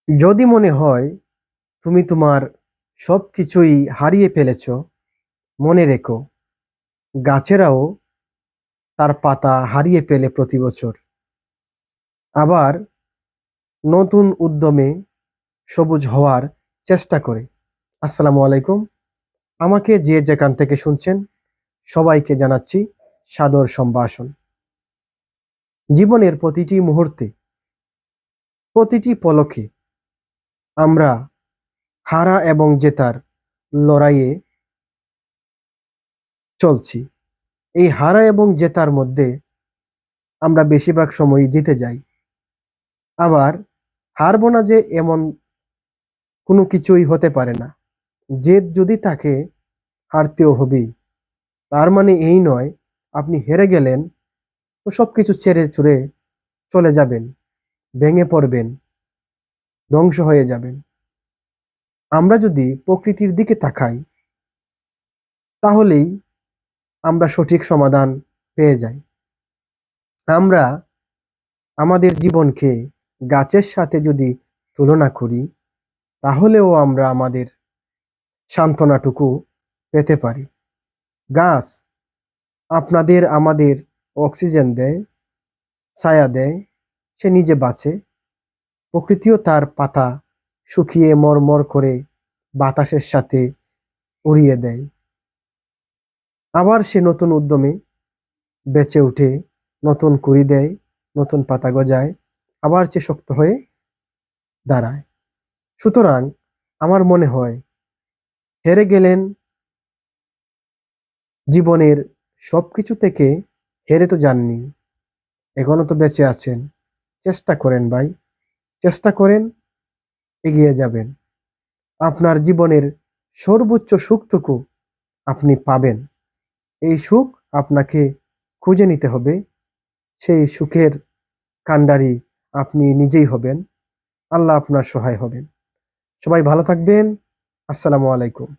যদি মনে হয় তুমি তোমার সবকিছুই হারিয়ে ফেলেছ, মনে রেখো গাছেরাও তার পাতা হারিয়ে ফেলে প্রতি বছর, আবার নতুন উদ্যমে সবুজ হওয়ার চেষ্টা করে। আসসালামু আলাইকুম। আমাকে যে যেখান থেকে শুনছেন সবাইকে জানাচ্ছি সাদর সম্ভাষণ। জীবনের প্রতিটি মুহূর্তে, প্রতিটি পলকে আমরা হারা এবং জেতার লড়াইয়ে চলছি। এই হারা এবং জেতার মধ্যে আমরা বেশিরভাগ সময়ই জিতে যাই। আবার হারবো না যে এমন কোনো কিছুই হতে পারে না। জেদ যদি থাকে, হারতেও হবেই। তার মানে এই নয় আপনি হেরে গেলেন তো সবকিছু ছেড়ে ছুড়ে চলে যাবেন, ভেঙে পড়বেন, ধ্বংস হয়ে যাবেন। আমরা যদি প্রকৃতির দিকে তাকাই তাহলেই আমরা সঠিক সমাধান পেয়ে যাই। আমরা আমাদের জীবনকে গাছের সাথে যদি তুলনা করি তাহলেও আমরা আমাদের সান্ত্বনাটুকু পেতে পারি। গাছ আপনাদের আমাদের অক্সিজেন দেয়, ছায়া দেয়, সে নিজে বাঁচে। প্রকৃতিও তার পাতা শুকিয়ে মরমর করে বাতাসের সাথে উড়িয়ে দেয়। আবার সে নতুন উদ্যমে বেঁচে উঠে, নতুন কুড়ি দেয়, নতুন পাতা গজায়, আবার সে শক্ত হয়ে দাঁড়ায়। সুতরাং আমার মনে হয় হেরে গেলেন জীবনের সবকিছু থেকে, হেরে তো যাননি, এখনো তো বেঁচে আছেন। চেষ্টা করেন ভাই, চেষ্টা করেন, এগিয়ে যাবেন। আপনার জীবনের সর্বোচ্চ সুখটুকু আপনি পাবেন। এই সুখ আপনাকে খুঁজে নিতে হবে। সেই সুখের কাণ্ডারি আপনি নিজেই হবেন। আল্লাহ আপনার সহায় হবেন। সবাই ভালো থাকবেন। আসসালামু আলাইকুম।